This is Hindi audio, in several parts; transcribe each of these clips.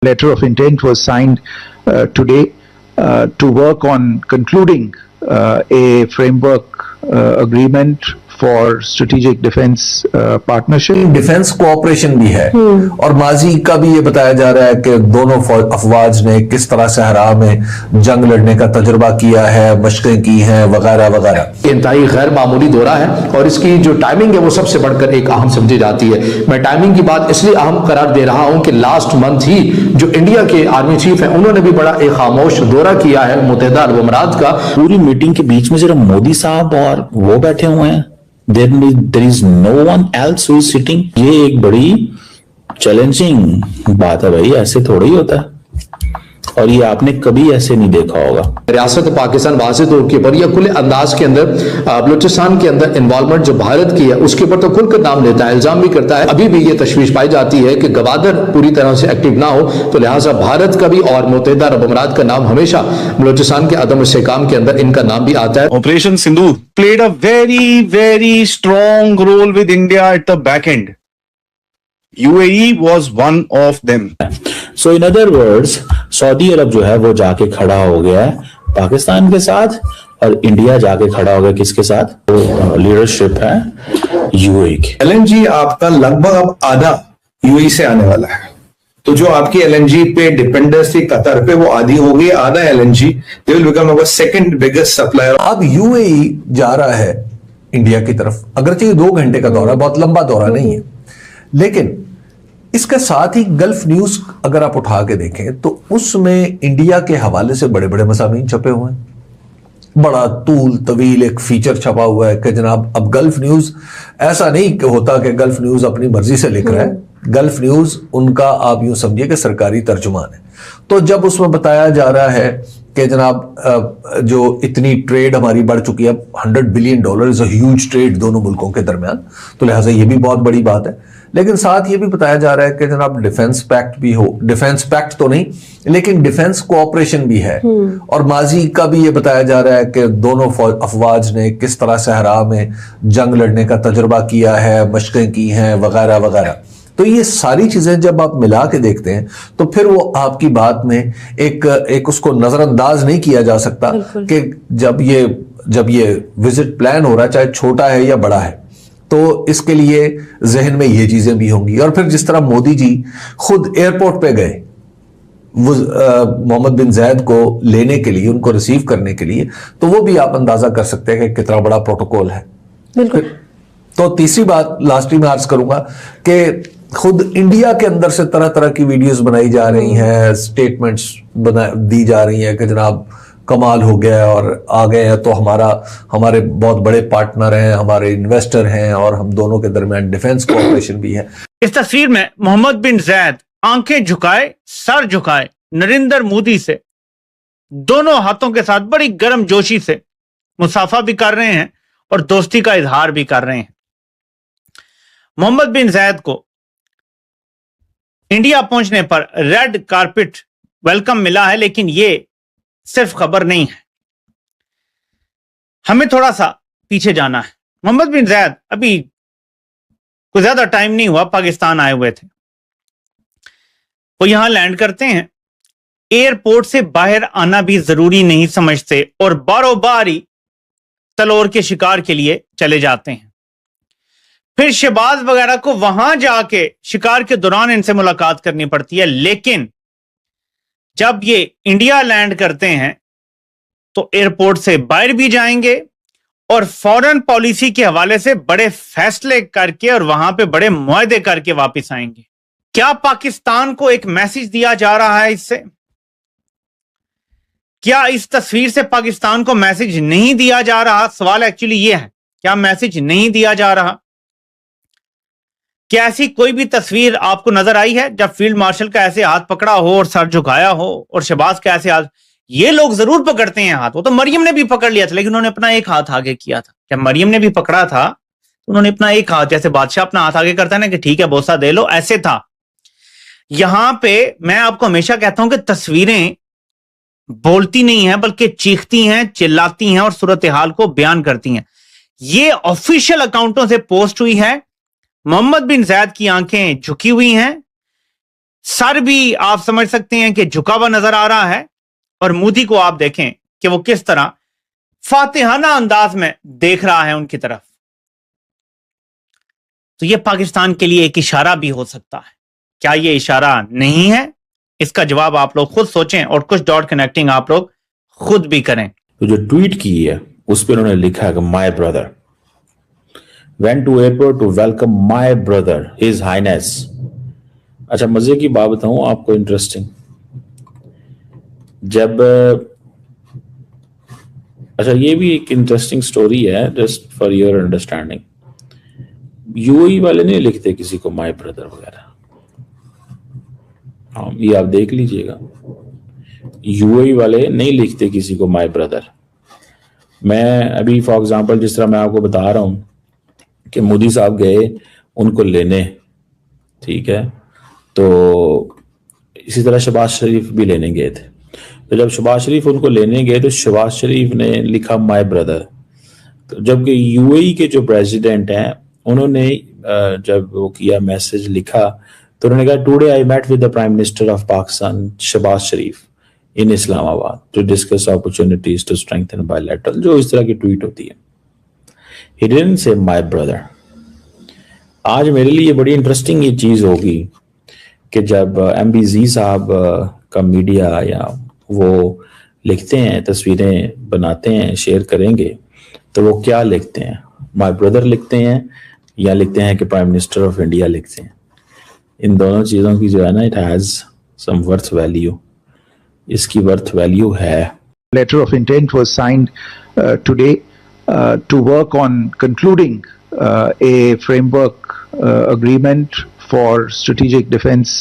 letter of intent was signed today to work on concluding a framework agreement for strategic defense partnership. Defence cooperation भी है और माजी का भी ये बताया जा रहा है कि दोनों अफवाज ने किस तरह सहरा में जंग लड़ने का तजुर्बा किया है, मशक़ें की हैं वगैरह वगैरह। इंतहाई गैर मामूली दौरा है और इसकी जो टाइमिंग है वो सबसे बढ़कर एक अहम समझी जाती है। मैं टाइमिंग की बात इसलिए अहम करार दे रहा हूं कि लास्ट मंथ ही जो इंडिया के आर्मी चीफ हैं उन्होंने भी बड़ा एक खामोश दौरा किया है मुत्तहिदा अरब अमीरात का। पूरी मीटिंग के बीच में सिर्फ मोदी साहब और वो बैठे हुए हैं, there is no one else who is sitting। ये एक बड़ी चैलेंजिंग बात है भाई, ऐसे थोड़ा ही होता है और ये आपने कभी ऐसे नहीं देखा होगा। रियासत पाकिस्तान वाज़ेह तौर के ऊपर या खुले अंदाज के अंदर बलूचिस्तान के अंदर इन्वॉल्वमेंट जो भारत की है उसके ऊपर तो खुलकर नाम लेता है, इल्जाम भी करता है। अभी भी ये तशवीश पाई जाती है कि गवादर पूरी तरह से एक्टिव ना हो, तो लिहाजा भारत का भी और मुत्तहिदा अरब अमीरात का नाम हमेशा बलूचिस्तान के अदम इस्तेहकाम के अंदर इनका नाम भी आता है। Operation Sindoor played a very strong role with India at the back end. UAE was one of them. So in other words, Saudi Arab जो है वो जाके खड़ा हो गया है पाकिस्तान के साथ और इंडिया जाके खड़ा हो गया किसके साथ? तो लीडरशिप है यूएई की। एलएनजी आपका लगभग अब आधा यूएई से आने वाला है, तो जो आपकी एलएनजी पे डिपेंडेंस थी कतर पे वो आधी हो गई, आधा LNG they will become our second biggest supplier. अब यूएई जा रहा है इंडिया की तरफ, अगरचे 2 घंटे का दौरा, बहुत लंबा दौरा नहीं है, लेकिन इसके साथ ही गल्फ न्यूज अगर आप उठा के देखें तो उसमें इंडिया के हवाले से बड़े बड़े मसामीन छपे हुए हैं। बड़ा तूल तवील एक फीचर छपा हुआ है कि जनाब अब गल्फ न्यूज ऐसा नहीं होता कि गल्फ न्यूज अपनी मर्जी से लिख रहा है, गल्फ न्यूज उनका आप यूं समझिए कि सरकारी तर्जुमान है। तो जब उसमें बताया जा रहा है कि जनाब जो इतनी ट्रेड हमारी बढ़ चुकी है, $100 billion is a huge trade दोनों मुल्कों के दरमियान, तो लिहाजा ये भी बहुत बड़ी बात है। लेकिन साथ ये भी बताया जा रहा है कि जनाब डिफेंस पैक्ट भी हो, डिफेंस पैक्ट तो नहीं लेकिन डिफेंस कोऑपरेशन भी है और माजी का भी ये बताया जा रहा है कि दोनों अफवाज ने किस तरह सहरा में जंग लड़ने का तजुर्बा किया है, मशक़ें की हैं वगैरह वगैरह। तो ये सारी चीजें जब आप मिला के देखते हैं तो फिर वो आपकी बात में एक उसको नजरअंदाज नहीं किया जा सकता कि जब ये विजिट प्लान हो रहा है, चाहे छोटा है या बड़ा है, तो इसके लिए जहन में ये चीजें भी होंगी। और फिर जिस तरह मोदी जी खुद एयरपोर्ट पे गए मोहम्मद बिन जायद को लेने के लिए, उनको रिसीव करने के लिए, तो वो भी आप अंदाजा कर सकते हैं कि कितना बड़ा प्रोटोकॉल है। तो तीसरी बात लास्टली में अर्ज करूंगा कि खुद इंडिया के अंदर से तरह तरह की वीडियोस बनाई जा रही हैं, स्टेटमेंट्स दी जा रही हैं कि जनाब कमाल हो गया और आ गए हैं, तो हमारे बहुत बड़े पार्टनर हैं, हमारे इन्वेस्टर हैं और हम दोनों के दरमियान डिफेंस कोऑपरेशन भी है। इस तस्वीर में मोहम्मद बिन जायद आंखें झुकाए, सर झुकाए नरेंद्र मोदी से दोनों हाथों के साथ बड़ी गर्मजोशी से मुसाफा भी कर रहे हैं और दोस्ती का इजहार भी कर रहे हैं। मोहम्मद बिन जायद को इंडिया पहुंचने पर रेड कारपेट वेलकम मिला है, लेकिन यह सिर्फ खबर नहीं है, हमें थोड़ा सा पीछे जाना है। मोहम्मद बिन जायद अभी कुछ ज्यादा टाइम नहीं हुआ पाकिस्तान आए हुए थे, वो यहां लैंड करते हैं, एयरपोर्ट से बाहर आना भी जरूरी नहीं समझते और बारो बारी तलोर के शिकार के लिए चले जाते हैं। फिर शहबाज वगैरह को वहां जाके शिकार के दौरान इनसे मुलाकात करनी पड़ती है, लेकिन जब ये इंडिया लैंड करते हैं तो एयरपोर्ट से बाहर भी जाएंगे और फॉरेन पॉलिसी के हवाले से बड़े फैसले करके और वहां पे बड़े मुआहदे करके वापस आएंगे। क्या पाकिस्तान को एक मैसेज दिया जा रहा है इससे? क्या इस तस्वीर से पाकिस्तान को मैसेज नहीं दिया जा रहा? सवाल एक्चुअली ये है, क्या मैसेज नहीं दिया जा रहा? क्या ऐसी कोई भी तस्वीर आपको नजर आई है जब फील्ड मार्शल का ऐसे हाथ पकड़ा हो और सर झुकाया हो और शहबाज का ऐसे हाथ? ये लोग जरूर पकड़ते हैं हाथ, वो तो मरियम ने भी पकड़ लिया था, लेकिन उन्होंने अपना एक हाथ आगे किया था। जब मरियम ने भी पकड़ा था तो उन्होंने अपना एक हाथ, जैसे बादशाह अपना हाथ आगे करता है ना कि ठीक है बोसा दे लो, ऐसे था। यहां पे मैं आपको हमेशा कहता हूं कि तस्वीरें बोलती नहीं है बल्कि चीखती हैं, चिल्लाती हैं और सूरत हाल को बयान करती हैं। ये ऑफिशियल अकाउंटों से पोस्ट हुई है। मोहम्मद बिन जायद की आंखें झुकी हुई हैं, सर भी आप समझ सकते हैं कि झुका हुआ नजर आ रहा है, और मोदी को आप देखें कि वो किस तरह फातिहाना अंदाज में देख रहा है उनकी तरफ। तो ये पाकिस्तान के लिए एक इशारा भी हो सकता है। क्या ये इशारा नहीं है? इसका जवाब आप लोग खुद सोचें और कुछ डॉट कनेक्टिंग आप लोग खुद भी करें। तो जो ट्वीट की है उस पर उन्होंने लिखा है कि my brother went to airport to welcome my brother his highness. अच्छा, मजे की बात बताऊं आपको, इंटरेस्टिंग। जब अच्छा, ये भी एक इंटरेस्टिंग स्टोरी है just for your understanding. UAE वाले नहीं लिखते किसी को माय ब्रदर वगैरह। हाँ, ये आप देख लीजिएगा, यूएई वाले नहीं लिखते किसी को माय ब्रदर। मैं अभी फॉर एग्जांपल जिस तरह मैं आपको बता रहा हूं कि मोदी साहब गए उनको लेने, ठीक है, तो इसी तरह शहबाज शरीफ भी लेने गए थे। तो जब शहबाज शरीफ उनको लेने गए तो शहबाज शरीफ ने लिखा माय ब्रदर। तो जबकि यूएई के जो प्रेसिडेंट हैं उन्होंने जब वो किया मैसेज लिखा तो उन्होंने कहा today I met with the prime minister of Pakistan Shahbaz Sharif in Islamabad to discuss opportunities to strengthen bilateral, जो इस तरह की ट्वीट होती है। He didn't say my brother. आज मेरे लिए बड़ी इंटरेस्टिंग ये चीज होगी कि जब MBZ साहब का मीडिया या वो लिखते हैं, तस्वीरें बनाते हैं, शेयर करेंगे, तो वो क्या लिखते हैं, माय ब्रदर लिखते हैं या लिखते हैं कि प्राइम मिनिस्टर ऑफ इंडिया लिखते हैं। इन दोनों चीज़ों की जो है ना, it has some worth value, इसकी वर्थ वैल्यू है। Letter of intent was signed today to work on concluding a framework agreement for strategic defense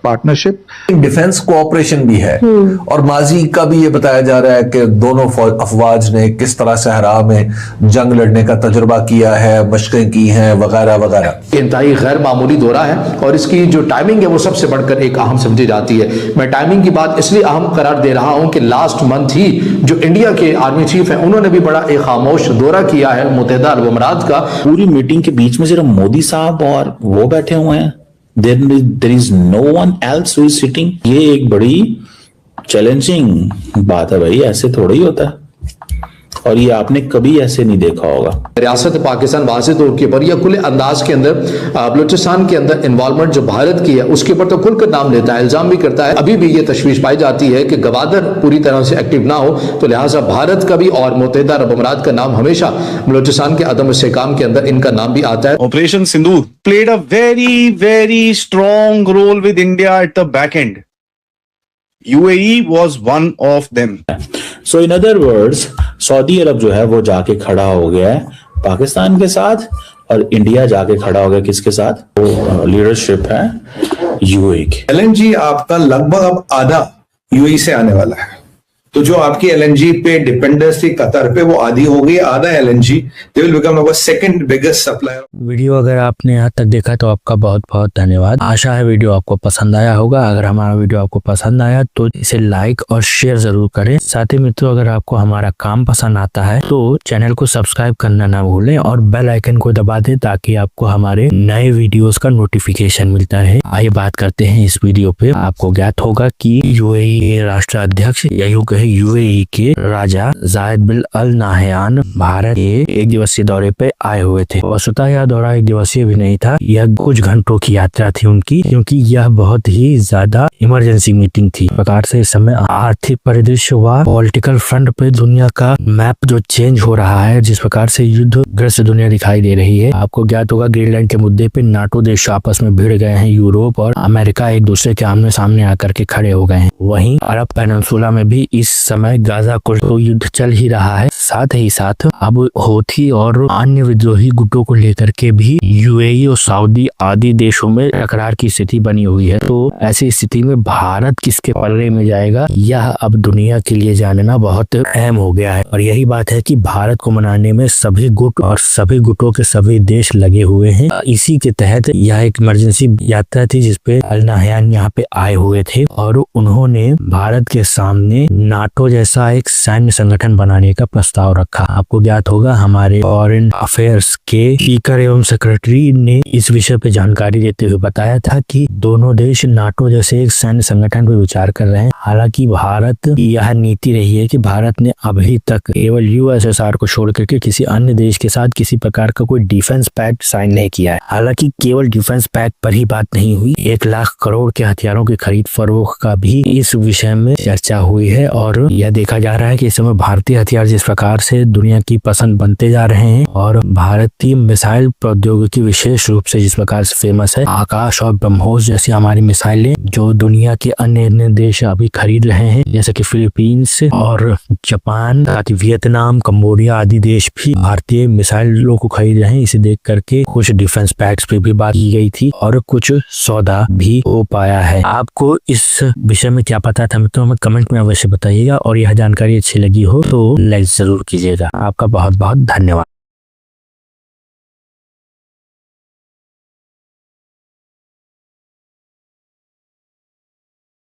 partnership. Defence cooperation भी है और माजी का भी ये बताया जा रहा है कि दोनों अफवाज ने किस तरह सहरा में जंग लड़ने का तजुर्बा किया है, मशक़ें की हैं वगैरह वगैरह। इंतहाई गैर मामूली दौरा है और इसकी जो टाइमिंग है वो सबसे बढ़कर एक अहम समझी जाती है। मैं टाइमिंग की बात इसलिए अहम करार दे रहा हूं कि लास्ट मंथ ही जो इंडिया के आर्मी चीफ हैं उन्होंने भी बड़ा एक खामोश दौरा किया है मुत्तहिदा अरब अमीरात का। पूरी मीटिंग के बीच में सिर्फ मोदी साहब और वो बैठे हुए हैं, there is no one else who is sitting। ये एक बड़ी चैलेंजिंग बात है भाई, ऐसे थोड़ा ही होता है और ये आपने कभी ऐसे नहीं देखा होगा। रियासत पाकिस्तान वाज़ेह तौर के ऊपर या खुले अंदाज के अंदर बलूचिस्तान के अंदर इन्वॉल्वमेंट जो भारत की है उसके ऊपर तो खुलकर नाम लेता है, इल्जाम भी करता है। अभी भी ये तशवीश पाई जाती है कि गवादर पूरी तरह से एक्टिव ना हो, तो लिहाजा भारत का भी और मुत्तहिदा अरब अमीरात का नाम हमेशा बलूचिस्तान के अदम इस्तेहकाम के अंदर इनका नाम भी आता है। Operation Sindoor played a very strong role with India at the back end. UAE was one of them. So in other words, Saudi Arab जो है वो जाके खड़ा हो गया है पाकिस्तान के साथ और इंडिया जाके खड़ा हो गया किसके साथ? वो लीडरशिप है यूएई की। LNG आपका लगभग अब आधा यूएई से आने वाला है, तो जो आपकी LNG पे डिपेंडेंस थी कतर पे वो आधी हो गई, आधा LNG they will become our second biggest supplier. Video अगर आपने यहाँ तक देखा तो आपका बहुत बहुत धन्यवाद। आशा है वीडियो आपको पसंद आया होगा। अगर हमारा वीडियो आपको पसंद आया तो इसे लाइक और शेयर जरूर करें। साथ ही मित्रों, अगर आपको हमारा काम पसंद आता है तो चैनल को सब्सक्राइब करना ना भूलें और बेल आइकन को दबा दें ताकि आपको हमारे नए वीडियोस का नोटिफिकेशन मिलता रहे। आइए बात करते हैं इस वीडियो पे। आपको ज्ञात होगा कि यूएई के राष्ट्राध्यक्ष या यूं कहे यूएई के राजा जायद बिन अल नाहयान भारत के एक दिवसीय दौरे पे आए हुए थे। वस्तुतः यह दौरा एक दिवसीय भी नहीं था, यह कुछ घंटों की यात्रा थी उनकी, क्योंकि यह बहुत ही ज्यादा इमरजेंसी मीटिंग थी। इस प्रकार से इस समय आर्थिक परिदृश्य हुआ, पॉलिटिकल फ्रंट पे दुनिया का मैप जो चेंज हो रहा है, जिस प्रकार से युद्धग्रस्त दुनिया दिखाई दे रही है। आपको ज्ञात होगा ग्रीनलैंड के मुद्दे पे नाटो देश आपस में भिड़ गए हैं, यूरोप और अमेरिका एक दूसरे के आमने सामने आकर के खड़े हो गए हैं। वहीं अरब पेनिनसुला में भी इस समय गाजा को तो युद्ध चल ही रहा है, साथ ही साथ अब हौथी और अन्य विद्रोही गुटों को लेकर के भी यूएई और सऊदी आदि देशों में टकरार की स्थिति बनी हुई है। तो ऐसी स्थिति में भारत किसके पल्ले में जाएगा, यह अब दुनिया के लिए जानना बहुत अहम हो गया है। और यही बात है कि भारत को मनाने में सभी गुट और सभी गुटों के सभी देश लगे हुए हैं। इसी के तहत यह एक इमरजेंसी यात्रा थी जिसपे अल नाहयान यहाँ पे आए हुए थे और उन्होंने भारत के सामने नाटो जैसा एक सैन्य संगठन बनाने का प्रस्ताव प्रस्ताव रखा। आपको ज्ञात होगा हमारे फॉरेन अफेयर्स के स्पीकर एवं सेक्रेटरी ने इस विषय पे जानकारी देते हुए बताया था कि दोनों देश नाटो जैसे एक सैन्य संगठन पर विचार कर रहे हैं। हालांकि भारत की यह नीति रही है कि भारत ने अभी तक केवल यूएसएसआर को छोड़ करके किसी अन्य देश के साथ किसी प्रकार का कोई डिफेंस पैक्ट साइन नहीं किया है। हालांकि केवल डिफेंस पैक्ट पर ही बात नहीं हुई, 1 लाख करोड़ के हथियारों की खरीद फरोख्त का भी इस विषय में चर्चा हुई है। और यह देखा जा रहा है कि इस समय भारतीय हथियार जिस प्रकार से दुनिया की पसंद बनते जा रहे हैं और भारतीय मिसाइल प्रौद्योगिकी विशेष रूप से जिस प्रकार से फेमस है, आकाश और ब्रह्मोस जैसी हमारी मिसाइलें जो दुनिया के अन्य देश अभी खरीद रहे हैं, जैसे कि फिलीपींस और जापान, साथ ही वियतनाम, कंबोडिया आदि देश भी भारतीय मिसाइलों को खरीद रहे हैं। इसे देख करके कुछ डिफेंस पैक्ट्स पे भी बात की गई थी और कुछ सौदा भी हो पाया है। आपको इस विषय में क्या पता था मित्रों, हमें कमेंट में अवश्य बताइएगा और यह जानकारी अच्छी लगी हो तो लाइक जरूर कीजिएगा। आपका बहुत बहुत धन्यवाद।